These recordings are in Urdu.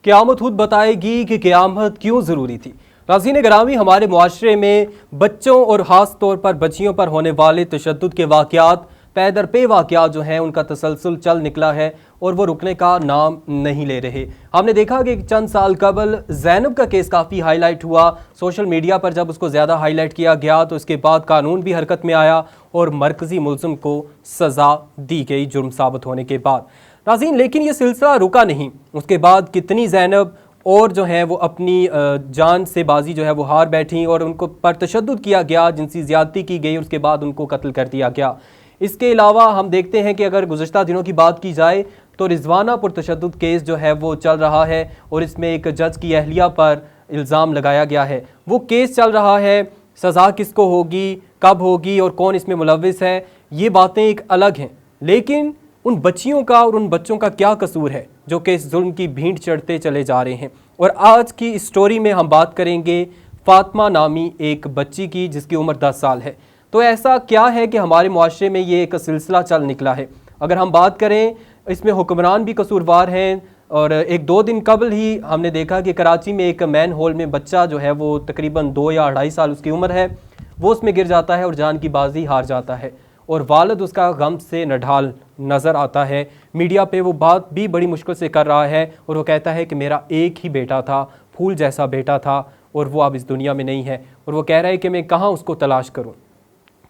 قیامت خود بتائے گی کہ قیامت کیوں ضروری تھی۔ ناظرین گرامی، ہمارے معاشرے میں بچوں اور خاص طور پر بچیوں پر ہونے والے تشدد کے واقعات پے در پے واقعات جو ہیں ان کا تسلسل چل نکلا ہے اور وہ رکنے کا نام نہیں لے رہے۔ ہم نے دیکھا کہ چند سال قبل زینب کا کیس کافی ہائی لائٹ ہوا، سوشل میڈیا پر جب اس کو زیادہ ہائی لائٹ کیا گیا تو اس کے بعد قانون بھی حرکت میں آیا اور مرکزی ملزم کو سزا دی گئی جرم ثابت ہونے کے بعد۔ ناظرین لیکن یہ سلسلہ رکا نہیں، اس کے بعد کتنی زینب اور جو ہیں وہ اپنی جان سے بازی جو ہے وہ ہار بیٹھیں اور ان کو پر تشدد کیا گیا، جنسی زیادتی کی گئی، اس کے بعد ان کو قتل کر دیا گیا۔ اس کے علاوہ ہم دیکھتے ہیں کہ اگر گزشتہ دنوں کی بات کی جائے تو رضوانہ پر تشدد کیس جو ہے وہ چل رہا ہے اور اس میں ایک جج کی اہلیہ پر الزام لگایا گیا ہے۔ وہ کیس چل رہا ہے، سزا کس کو ہوگی، کب ہوگی اور کون اس میں ملوث ہے، یہ باتیں ایک الگ ہیں، لیکن ان بچیوں کا اور ان بچوں کا کیا قصور ہے جو کہ اس ظلم کی بھینٹ چڑھتے چلے جا رہے ہیں۔ اور آج کی اس سٹوری میں ہم بات کریں گے فاطمہ نامی ایک بچی کی جس کی عمر 10 سال ہے۔ تو ایسا کیا ہے کہ ہمارے معاشرے میں یہ ایک سلسلہ چل نکلا ہے؟ اگر ہم بات کریں اس میں حکمران بھی قصوروار ہیں، اور ایک دو دن قبل ہی ہم نے دیکھا کہ کراچی میں ایک مین ہول میں بچہ جو ہے وہ تقریباً 2 یا 2.5 سال اس کی عمر ہے، وہ اس میں گر جاتا ہے اور جان کی بازی ہار جاتا ہے اور والد اس کا غم سے نڈھال نظر آتا ہے۔ میڈیا پہ وہ بات بھی بڑی مشکل سے کر رہا ہے اور وہ کہتا ہے کہ میرا ایک ہی بیٹا تھا، پھول جیسا بیٹا تھا اور وہ اب اس دنیا میں نہیں ہے، اور وہ کہہ رہا ہے کہ میں کہاں اس کو تلاش کروں۔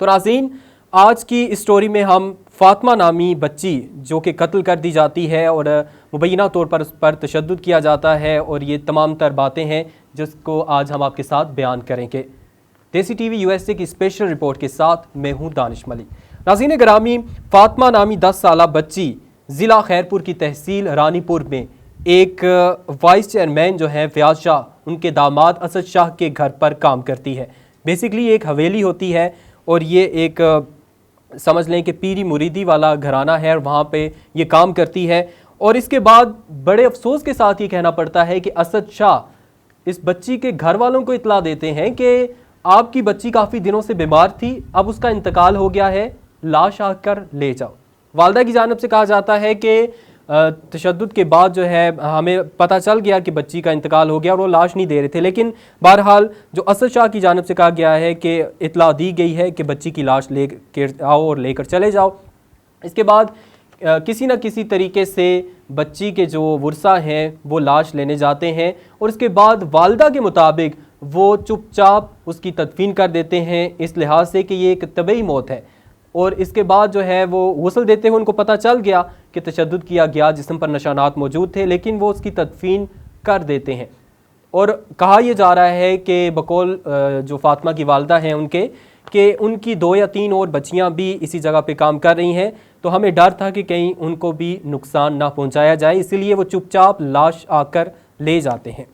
تو ناظرین آج کی اس سٹوری میں ہم فاطمہ نامی بچی جو کہ قتل کر دی جاتی ہے اور مبینہ طور پر اس پر تشدد کیا جاتا ہے، اور یہ تمام تر باتیں ہیں جس کو آج ہم آپ کے ساتھ بیان کریں گے۔ دیسی ٹی وی USA کی اسپیشل رپورٹ کے ساتھ میں ہوں دانش ملک۔ ناظرین گرامی، فاطمہ نامی 10 سالہ بچی ضلع خیرپور کی تحصیل رانی پور میں ایک وائس چیئرمین جو ہیں فیاض شاہ، ان کے داماد اسد شاہ کے گھر پر کام کرتی ہے۔ بیسیکلی ایک حویلی ہوتی ہے اور یہ ایک سمجھ لیں کہ پیری مریدی والا گھرانہ ہے اور وہاں پہ یہ کام کرتی ہے۔ اور اس کے بعد بڑے افسوس کے ساتھ یہ کہنا پڑتا ہے کہ اسد شاہ اس بچی کے گھر والوں کو اطلاع دیتے ہیں کہ آپ کی بچی کافی دنوں سے بیمار تھی، اب اس کا انتقال ہو گیا ہے، لاش آ کر لے جاؤ۔ والدہ کی جانب سے کہا جاتا ہے کہ تشدد کے بعد جو ہے ہمیں پتہ چل گیا کہ بچی کا انتقال ہو گیا اور وہ لاش نہیں دے رہے تھے، لیکن بہرحال جو اسد شاہ کی جانب سے کہا گیا ہے کہ اطلاع دی گئی ہے کہ بچی کی لاش لے کے آؤ اور لے کر چلے جاؤ۔ اس کے بعد کسی نہ کسی طریقے سے بچی کے جو ورثہ ہیں وہ لاش لینے جاتے ہیں اور اس کے بعد والدہ کے مطابق وہ چپ چاپ اس کی تدفین کر دیتے ہیں، اس لحاظ سے کہ یہ ایک طبعی موت ہے۔ اور اس کے بعد جو ہے وہ غسل دیتے ہوئے ان کو پتہ چل گیا کہ تشدد کیا گیا، جسم پر نشانات موجود تھے، لیکن وہ اس کی تدفین کر دیتے ہیں۔ اور کہا یہ جا رہا ہے کہ بقول جو فاطمہ کی والدہ ہیں ان کے، کہ ان کی 2 یا 3 اور بچیاں بھی اسی جگہ پہ کام کر رہی ہیں، تو ہمیں ڈر تھا کہ کہیں ان کو بھی نقصان نہ پہنچایا جائے، اسی لیے وہ چپ چاپ لاش آ کر لے جاتے ہیں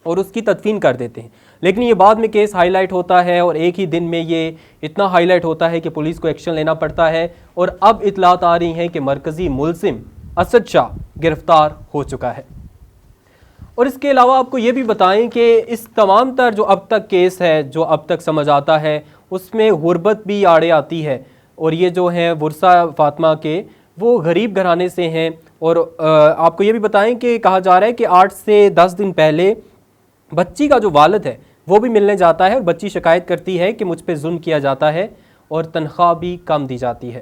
اور اس کی تدفین کر دیتے ہیں۔ لیکن یہ بعد میں کیس ہائی لائٹ ہوتا ہے اور ایک ہی دن میں یہ اتنا ہائی لائٹ ہوتا ہے کہ پولیس کو ایکشن لینا پڑتا ہے، اور اب اطلاعات آ رہی ہیں کہ مرکزی ملزم اسد شاہ گرفتار ہو چکا ہے۔ اور اس کے علاوہ آپ کو یہ بھی بتائیں کہ اس تمام تر جو اب تک کیس ہے، جو اب تک سمجھ آتا ہے، اس میں غربت بھی آڑے آتی ہے، اور یہ جو ہیں ورثہ فاطمہ کے وہ غریب گھرانے سے ہیں۔ اور آپ کو یہ بھی بتائیں کہ کہا جا رہا ہے کہ 8 سے 10 دن پہلے بچی کا جو والد ہے وہ بھی ملنے جاتا ہے اور بچی شکایت کرتی ہے کہ مجھ پہ ظلم کیا جاتا ہے اور تنخواہ بھی کم دی جاتی ہے،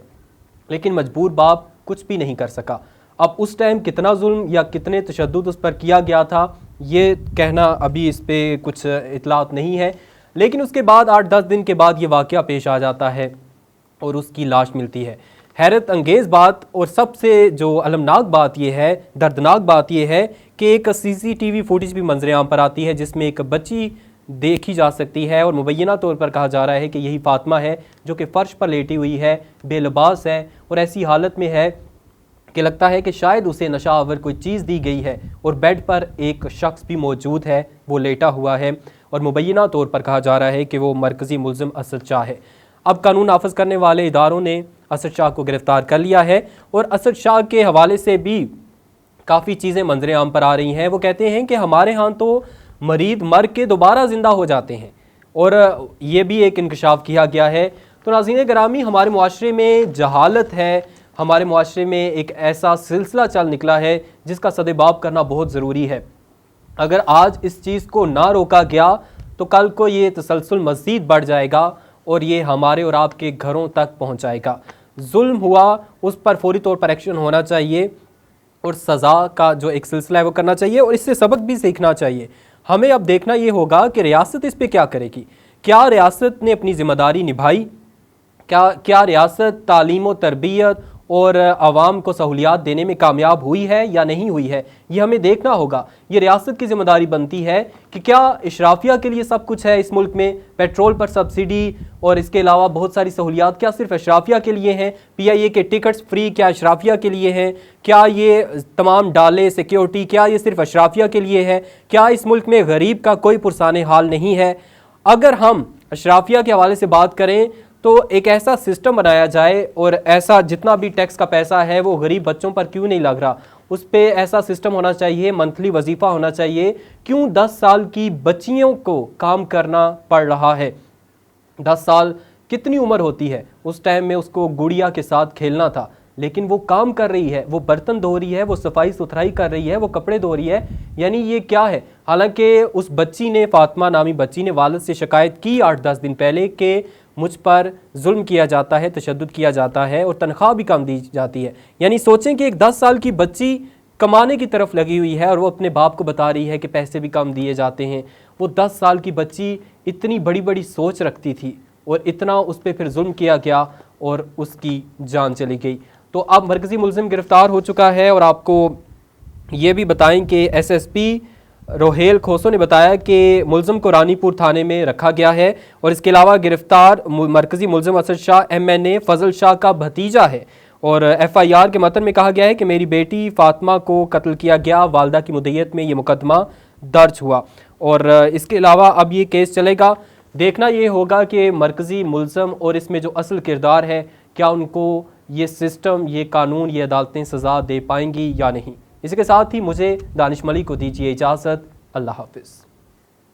لیکن مجبور باپ کچھ بھی نہیں کر سکا۔ اب اس ٹائم کتنا ظلم یا کتنے تشدد اس پر کیا گیا تھا یہ کہنا ابھی اس پہ کچھ اطلاعات نہیں ہے، لیکن اس کے بعد 8-10 دن کے بعد یہ واقعہ پیش آ جاتا ہے اور اس کی لاش ملتی ہے۔ حیرت انگیز بات اور سب سے جو المناک بات یہ ہے، دردناک بات یہ ہے کہ ایک CCTV فوٹیج بھی منظر عام پر آتی ہے جس میں ایک بچی دیکھی جا سکتی ہے، اور مبینہ طور پر کہا جا رہا ہے کہ یہی فاطمہ ہے جو کہ فرش پر لیٹی ہوئی ہے، بے لباس ہے اور ایسی حالت میں ہے کہ لگتا ہے کہ شاید اسے نشہ آور کوئی چیز دی گئی ہے، اور بیڈ پر ایک شخص بھی موجود ہے، وہ لیٹا ہوا ہے، اور مبینہ طور پر کہا جا رہا ہے کہ وہ مرکزی ملزم اسد شاہ ہے۔ اب قانون نافذ کرنے والے اداروں نے اسد شاہ کو گرفتار کر لیا ہے، اور اسد شاہ کے حوالے سے بھی کافی چیزیں منظر عام پر آ رہی ہیں۔ وہ کہتے ہیں کہ ہمارے ہاں تو مریض مر کے دوبارہ زندہ ہو جاتے ہیں، اور یہ بھی ایک انکشاف کیا گیا ہے۔ تو ناظرین گرامی، ہمارے معاشرے میں جہالت ہے، ہمارے معاشرے میں ایک ایسا سلسلہ چل نکلا ہے جس کا سدباب کرنا بہت ضروری ہے۔ اگر آج اس چیز کو نہ روکا گیا تو کل کو یہ تسلسل مزید بڑھ جائے گا اور یہ ہمارے اور آپ کے گھروں تک پہنچ جائے گا۔ ظلم ہوا اس پر فوری طور پر ایکشن ہونا چاہیے اور سزا کا جو ایک سلسلہ ہے وہ کرنا چاہیے اور اس سے سبق بھی سیکھنا چاہیے۔ ہمیں اب دیکھنا یہ ہوگا کہ ریاست اس پہ کیا کرے گی۔ کیا ریاست نے اپنی ذمہ داری نبھائی؟ کیا ریاست تعلیم و تربیت اور عوام کو سہولیات دینے میں کامیاب ہوئی ہے یا نہیں ہوئی ہے؟ یہ ہمیں دیکھنا ہوگا۔ یہ ریاست کی ذمہ داری بنتی ہے کہ کیا اشرافیہ کے لیے سب کچھ ہے اس ملک میں؟ پیٹرول پر سبسڈی اور اس کے علاوہ بہت ساری سہولیات کیا صرف اشرافیہ کے لیے ہیں؟ PIA کے ٹکٹس فری کیا اشرافیہ کے لیے ہیں؟ کیا یہ تمام ڈالے سیکیورٹی کیا یہ صرف اشرافیہ کے لیے ہے؟ کیا اس ملک میں غریب کا کوئی پرسان حال نہیں ہے؟ اگر ہم اشرافیہ کے حوالے سے بات کریں تو ایک ایسا سسٹم بنایا جائے اور ایسا جتنا بھی ٹیکس کا پیسہ ہے وہ غریب بچوں پر کیوں نہیں لگ رہا، اس پہ ایسا سسٹم ہونا چاہیے، منتھلی وظیفہ ہونا چاہیے۔ کیوں 10 سال کی بچیوں کو کام کرنا پڑ رہا ہے؟ 10 سال کتنی عمر ہوتی ہے؟ اس ٹائم میں اس کو گڑیا کے ساتھ کھیلنا تھا، لیکن وہ کام کر رہی ہے، وہ برتن دھو رہی ہے، وہ صفائی ستھرائی کر رہی ہے، وہ کپڑے دھو رہی ہے۔ یعنی یہ کیا ہے؟ حالانکہ اس بچی نے، فاطمہ نامی بچی نے والد سے شکایت کی 8-10 دن پہلے کہ مجھ پر ظلم کیا جاتا ہے، تشدد کیا جاتا ہے اور تنخواہ بھی کم دی جاتی ہے۔ یعنی سوچیں کہ ایک 10 سال کی بچی کمانے کی طرف لگی ہوئی ہے اور وہ اپنے باپ کو بتا رہی ہے کہ پیسے بھی کم دیے جاتے ہیں۔ وہ 10 سال کی بچی اتنی بڑی بڑی سوچ رکھتی تھی اور اتنا اس پہ پھر ظلم کیا گیا اور اس کی جان چلی گئی۔ تو اب مرکزی ملزم گرفتار ہو چکا ہے اور آپ کو یہ بھی بتائیں کہ SSP روہیل کھوسو نے بتایا کہ ملزم کو رانی پور تھانے میں رکھا گیا ہے اور اس کے علاوہ گرفتار مرکزی ملزم اسد شاہ MNA فضل شاہ کا بھتیجا ہے اور FIR کے متن میں کہا گیا ہے کہ میری بیٹی فاطمہ کو قتل کیا گیا، والدہ کی مدعیت میں یہ مقدمہ درج ہوا اور اس کے علاوہ اب یہ کیس چلے گا۔ دیکھنا یہ ہوگا کہ مرکزی ملزم اور اس میں جو اصل کردار ہے کیا ان کو یہ سسٹم، یہ قانون، یہ عدالتیں سزا دے پائیں گی یا نہیں۔ اسی کے ساتھ ہی مجھے دانش ملک کو دیجیے اجازت۔ اللہ حافظ۔